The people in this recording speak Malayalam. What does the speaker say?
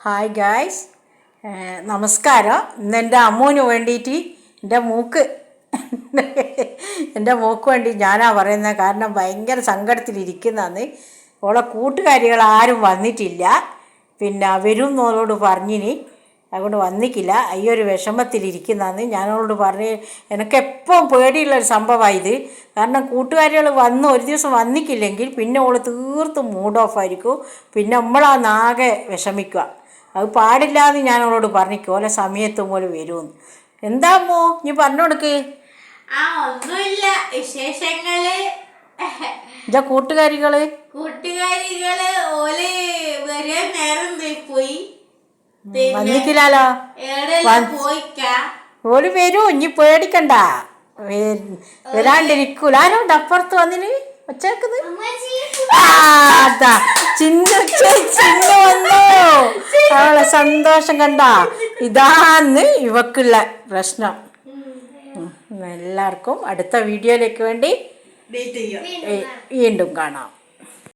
ഹായ് ഗായ്സ്, നമസ്കാരം. ഇന്ന് എൻ്റെ അമ്മൂന് വേണ്ടിയിട്ട് എൻ്റെ മോക്ക് വേണ്ടി ഞാനാ പറയുന്നത്. കാരണം ഭയങ്കര സങ്കടത്തിലിരിക്കുന്നതാണ്. ഓളെ കൂട്ടുകാരികൾ ആരും വന്നിട്ടില്ല. പിന്നെ വരും എന്നോളോട് പറഞ്ഞിനി, അതുകൊണ്ട് വന്നിക്കില്ല. അയ്യൊരു വിഷമത്തിലിരിക്കുന്നതാണ്. ഞാനോളോട് പറഞ്ഞ് എനിക്കെപ്പം പേടിയുള്ളൊരു സംഭവമാണ് ഇത്. കാരണം കൂട്ടുകാരികൾ വന്ന് ഒരു ദിവസം വന്നിക്കില്ലെങ്കിൽ പിന്നെ ഓൾ തീർത്തും മൂഡ് ഓഫ് ആയിരിക്കും. പിന്നെ നമ്മളാകെ വിഷമിക്കുക. അത് പാടില്ലാന്ന് ഞാൻ അവളോട് പറഞ്ഞിക്കും. ഓലെ സമയത്തും പോലെ വരുമെന്ന്. എന്താ അമ്മോ നീ പറഞ്ഞു കൊടുക്ക്. ഒന്നുമില്ല, വിശേഷങ്ങള്. എന്റെ കൂട്ടുകാരികള് ഓല് വരെ നേരം പോയി വന്നിക്കില്ലാലോ. ഓല് വരൂ, ഇനി പേടിക്കണ്ട. വരാണ്ടിരിക്കൂല. ആരോണ്ട് അപ്പുറത്ത് വന്നിന് ഒച്ചേക്കുന്നത്? ചിന്ന വന്നു. അവളെ സന്തോഷം കണ്ട. ഇതാന്ന് ഇവക്കുള്ള പ്രശ്നം. എല്ലാവർക്കും അടുത്ത വീഡിയോയിലേക്ക് വേണ്ടി വീണ്ടും കാണാം.